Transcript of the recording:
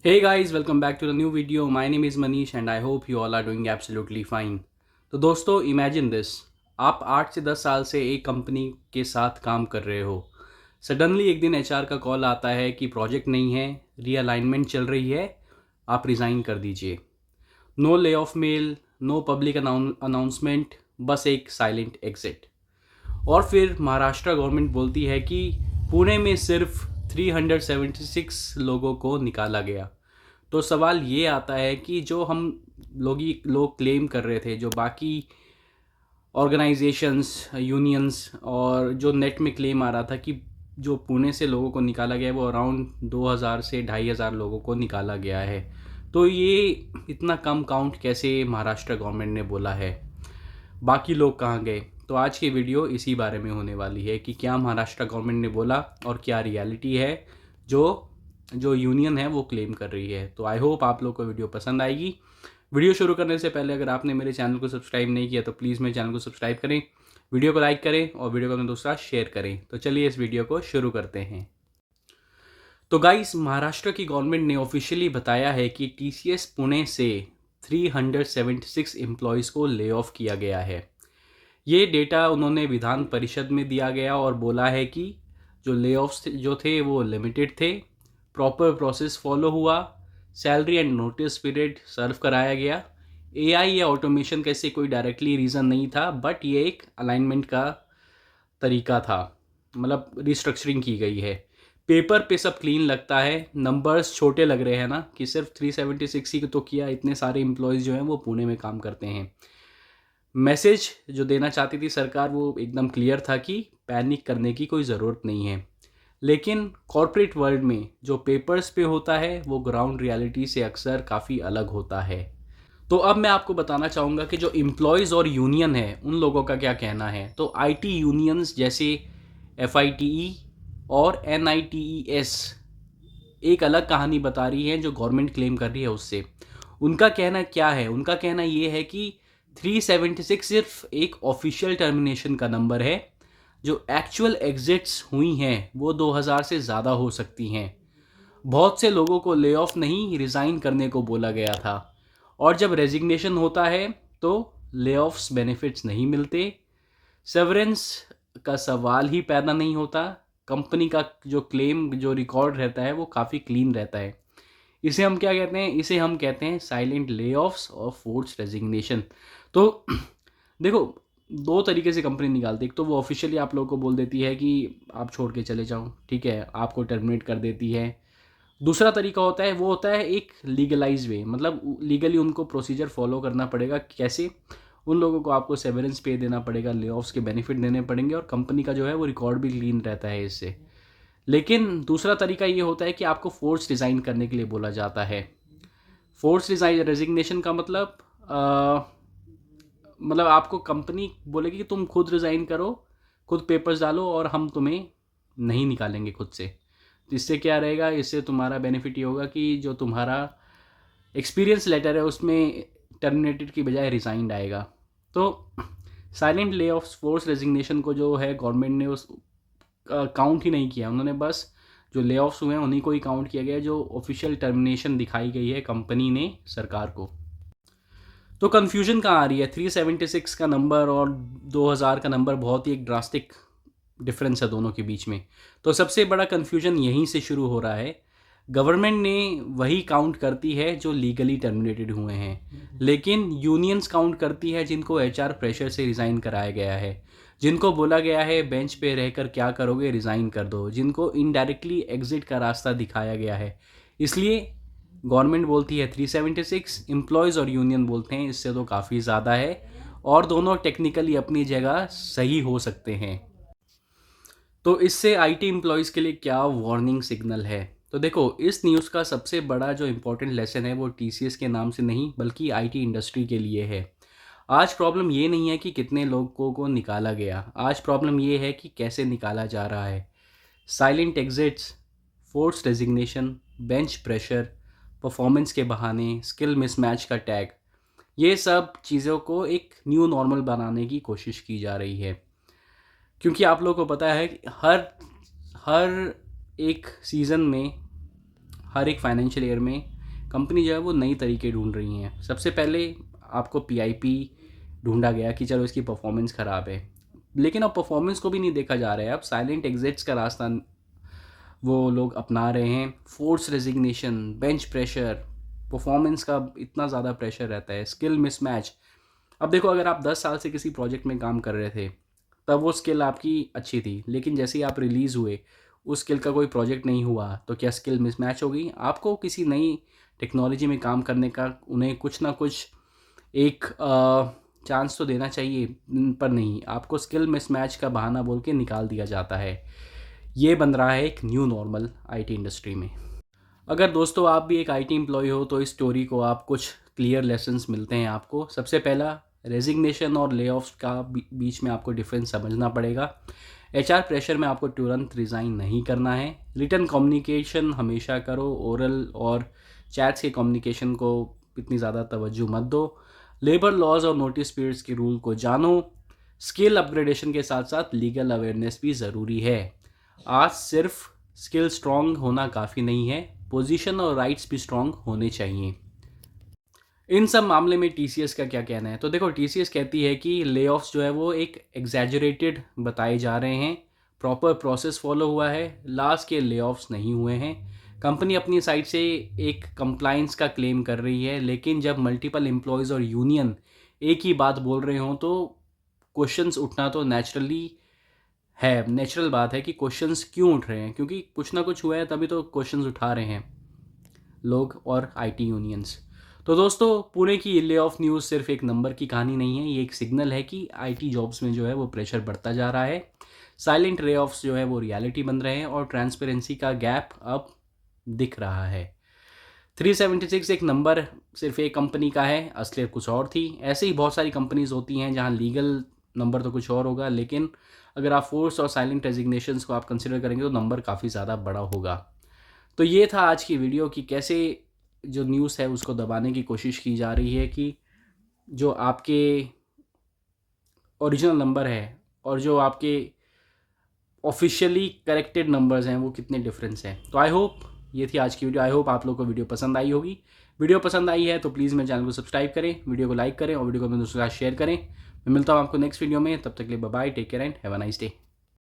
Hey guys, welcome back to the new video. My name is Manish and I hope you all are doing absolutely fine. तो दोस्तों imagine this, आप 8 से 10 साल से एक company के साथ काम कर रहे हो। सडनली एक दिन एचआर का कॉल आता है कि प्रोजेक्ट नहीं है, रीअलाइनमेंट चल रही है, आप रिज़ाइन कर दीजिए। No lay off mail, no public announcement, बस एक साइलेंट एग्जिट। और फिर महाराष्ट्र गवर्नमेंट बोलती है कि पुणे में सिर्फ 376 लोगों को निकाला गया। तो सवाल ये आता है कि जो हम लोग क्लेम कर रहे थे, जो बाकी ऑर्गेनाइजेशंस, यूनियंस और जो नेट में क्लेम आ रहा था कि जो पुणे से लोगों को निकाला गया है वो अराउंड 2000 से 2500 लोगों को निकाला गया है। तो ये इतना कम काउंट कैसे महाराष्ट्र गवर्नमेंट ने बोला है? बाकी लोग कहाँ गए? तो आज की वीडियो इसी बारे में होने वाली है कि क्या महाराष्ट्र गवर्नमेंट ने बोला और क्या रियलिटी है जो जो यूनियन है वो क्लेम कर रही है। तो आई होप आप लोग को वीडियो पसंद आएगी। वीडियो शुरू करने से पहले अगर आपने मेरे चैनल को सब्सक्राइब नहीं किया तो प्लीज़ मेरे चैनल को सब्सक्राइब करें, वीडियो को लाइक करें और वीडियो को अपने दोस्तों शेयर करें। तो चलिए इस वीडियो को शुरू करते हैं। तो गाइस, महाराष्ट्र की गवर्नमेंट ने ऑफिशियली बताया है कि टीसीएस पुणे से 376 एम्प्लॉयज़ को ले ऑफ किया गया है। ये डेटा उन्होंने विधान परिषद में दिया गया और बोला है कि जो ले ऑफ्स जो थे वो लिमिटेड थे, प्रॉपर प्रोसेस फॉलो हुआ, salary and notice period serve कराया गया। एआई या ऑटोमेशन कैसे कोई डायरेक्टली रीज़न नहीं था, बट ये एक अलाइनमेंट का तरीका था, मतलब रिस्ट्रक्चरिंग की गई है। पेपर पे सब क्लीन लगता है, नंबर्स छोटे लग रहे हैं ना कि सिर्फ 376 ही तो किया, इतने सारे एम्प्लॉयज़ जो हैं वो पुणे में काम करते हैं। मैसेज जो देना चाहती थी सरकार वो एकदम क्लियर था कि पैनिक करने की कोई ज़रूरत नहीं है। लेकिन कॉरपोरेट वर्ल्ड में जो पेपर्स पे होता है वो ग्राउंड रियलिटी से अक्सर काफ़ी अलग होता है। तो अब मैं आपको बताना चाहूँगा कि जो एम्प्लॉयज़ और यूनियन है उन लोगों का क्या कहना है। तो आईटी यूनियंस जैसे एफआईटीई और एनआईटीईएस एक अलग कहानी बता रही है जो गवर्नमेंट क्लेम कर रही है उससे। उनका कहना क्या है? उनका कहना ये है कि 376 सिर्फ एक ऑफिशियल टर्मिनेशन का नंबर है। जो एक्चुअल एग्जिट्स हुई हैं वो 2000 से ज़्यादा हो सकती हैं। बहुत से लोगों को ले ऑफ नहीं, रिज़ाइन करने को बोला गया था। और जब रेजिग्नेशन होता है तो ले ऑफ्स बेनिफिट्स नहीं मिलते, सेवरेंस का सवाल ही पैदा नहीं होता। कंपनी का जो क्लेम, जो रिकॉर्ड रहता है वो काफ़ी क्लीन रहता है। इसे हम क्या कहते हैं? इसे हम कहते हैं साइलेंट ले ऑफ्स और फोर्स रेजिग्नेशन। तो देखो, दो तरीके से कंपनी निकालती है। एक तो वो ऑफिशियली आप लोगों को बोल देती है कि आप छोड़ के चले जाओ, ठीक है, आपको टर्मिनेट कर देती है। दूसरा तरीका होता है, वो होता है एक लीगलाइज वे, मतलब लीगली उनको प्रोसीजर फॉलो करना पड़ेगा। कैसे? उन लोगों को आपको सेवरेंस पे देना पड़ेगा, ले ऑफ्स के बेनिफिट देने पड़ेंगे और कंपनी का जो है वो रिकॉर्ड भी क्लीन रहता है इससे। लेकिन दूसरा तरीका ये होता है कि आपको फोर्स रिज़ाइन करने के लिए बोला जाता है। फोर्स रिज़ाइन रेजिग्नेशन का मतलब आपको कंपनी बोलेगी कि तुम खुद रिज़ाइन करो, खुद पेपर्स डालो और हम तुम्हें नहीं निकालेंगे खुद से। तो इससे क्या रहेगा? इससे तुम्हारा बेनिफिट ये होगा कि जो तुम्हारा एक्सपीरियंस लेटर है उसमें टर्मिनेटेड की बजाय रिज़ाइंड आएगा। तो silent lay off force resignation को जो है गवर्नमेंट ने उस काउंट ही नहीं किया। उन्होंने बस जो ले ऑफ्स हुए हैं उन्हीं को ही काउंट किया गया, जो ऑफिशियल टर्मिनेशन दिखाई गई है कंपनी ने सरकार को। तो कन्फ्यूजन कहाँ आ रही है? 376 का नंबर और 2000 का नंबर बहुत ही एक ड्रास्टिक डिफरेंस है दोनों के बीच में। तो सबसे बड़ा कन्फ्यूजन यहीं से शुरू हो रहा है। गवर्नमेंट ने वही काउंट करती है जो लीगली टर्मिनेटेड हुए हैं, लेकिन यूनियंस काउंट करती है जिनको एचआर प्रेशर से रिज़ाइन कराया गया है, जिनको बोला गया है बेंच पे रहकर क्या करोगे, रिज़ाइन कर दो, जिनको इनडायरेक्टली एग्जिट का रास्ता दिखाया गया है। इसलिए गवर्नमेंट बोलती है 376, एम्प्लॉयज़ और यूनियन बोलते हैं इससे तो काफ़ी ज़्यादा है, और दोनों टेक्निकली अपनी जगह सही हो सकते हैं। तो इससे आईटी एम्प्लॉयज़ के लिए क्या वार्निंग सिग्नल है? तो देखो, इस न्यूज़ का सबसे बड़ा जो इम्पोर्टेंट लेसन है वो टीसीएस के नाम से नहीं बल्कि आईटी इंडस्ट्री के लिए है। आज प्रॉब्लम ये नहीं है कि कितने लोगों को निकाला गया, आज प्रॉब्लम ये है कि कैसे निकाला जा रहा है। Silent exits, force resignation, bench pressure, performance के बहाने, स्किल मिसमैच का टैग, ये सब चीज़ों को एक न्यू नॉर्मल बनाने की कोशिश की जा रही है। क्योंकि आप लोगों को पता है कि हर एक सीज़न में, हर एक फाइनेंशियल ईयर में कंपनी जो है वो नई तरीके ढूंढ रही हैं। सबसे पहले आपको पीआईपी ढूंढा गया कि चलो इसकी परफॉर्मेंस ख़राब है, लेकिन अब परफॉर्मेंस को भी नहीं देखा जा रहा है। अब साइलेंट एग्जिट्स का रास्ता वो लोग अपना रहे हैं। Force resignation, bench pressure, performance का इतना ज़्यादा प्रेशर रहता है, स्किल मिसमैच। अब देखो, अगर आप 10 साल से किसी प्रोजेक्ट में काम कर रहे थे तब वो स्किल आपकी अच्छी थी, लेकिन जैसे ही आप रिलीज़ हुए उस स्किल का कोई प्रोजेक्ट नहीं हुआ, तो क्या स्किल मिसमैच हो गई? आपको किसी नई टेक्नोलॉजी में काम करने का उन्हें कुछ ना कुछ एक चांस तो देना चाहिए, पर नहीं, आपको स्किल मिसमैच का बहाना बोल के निकाल दिया जाता है। ये बन रहा है एक न्यू नॉर्मल आईटी इंडस्ट्री में। अगर दोस्तों आप भी एक आईटी एम्प्लॉय हो तो इस स्टोरी को आप कुछ क्लियर लेसन्स मिलते हैं आपको। सबसे पहला, रेजिग्नेशन और ले ऑफ्स का बीच में आपको डिफरेंस समझना पड़ेगा। एचआर प्रेशर में आपको तुरंत रिज़ाइन नहीं करना है। रिटर्न कम्युनिकेशन हमेशा करो, ओरल और चैट्स के कम्युनिकेशन को इतनी ज़्यादा तवज्जो मत दो। लेबर लॉज और नोटिस पीरियड्स के रूल को जानो। स्किल अपग्रेडेशन के साथ साथ लीगल अवेयरनेस भी ज़रूरी है। आज सिर्फ स्किल स्ट्रॉन्ग होना काफ़ी नहीं है, पोजीशन और राइट्स भी स्ट्रॉन्ग होने चाहिए। इन सब मामले में टीसीएस का क्या कहना है? तो देखो, टीसीएस कहती है कि ले ऑफ्स जो है वो एक एग्जैजरेटेड बताए जा रहे हैं, प्रॉपर प्रोसेस फॉलो हुआ है, लास्ट के ले ऑफ्स नहीं हुए हैं। कंपनी अपनी साइड से एक कंप्लाइंस का क्लेम कर रही है, लेकिन जब मल्टीपल एम्प्लॉयज़ और यूनियन एक ही बात बोल रहे हों तो क्वेश्चंस उठना तो नेचुरल बात है कि क्वेश्चंस क्यों उठ रहे हैं, क्योंकि कुछ ना कुछ हुआ है तभी तो क्वेश्चंस उठा रहे हैं लोग और आईटी यूनियंस। तो दोस्तों, पुणे की ले ऑफ न्यूज़ सिर्फ एक नंबर की कहानी नहीं है, ये एक सिग्नल है कि आईटी जॉब्स में जो है वो प्रेशर बढ़ता जा रहा है। साइलेंट ले ऑफ्स जो है वो रियलिटी बन रहे हैं और ट्रांसपेरेंसी का गैप अब दिख रहा है। 376 एक नंबर सिर्फ एक कंपनी का है, असलियत कुछ और थी। ऐसे ही बहुत सारी कंपनीज होती हैं जहां लीगल नंबर तो कुछ और होगा, लेकिन अगर आप फोर्स और साइलेंट रेजिग्नेशंस को आप कंसिडर करेंगे तो नंबर काफ़ी ज़्यादा बड़ा होगा। तो ये था आज की वीडियो कि कैसे जो न्यूज़ है उसको दबाने की कोशिश की जा रही है कि जो आपके ओरिजिनल नंबर है और जो आपके ऑफिशियली करेक्टेड नंबर्स हैं वो कितने डिफरेंस हैं। तो आई होप ये थी आज की वीडियो। आई होप आप लोगों को वीडियो पसंद आई होगी। वीडियो पसंद आई है तो प्लीज़ मेरे चैनल को सब्सक्राइब करें, वीडियो को लाइक करें और वीडियो को अपने दोस्तों के साथ शेयर करें। मैं मिलता हूँ आपको नेक्स्ट वीडियो में, तब तक के लिए bye bye, take care and have a nice day.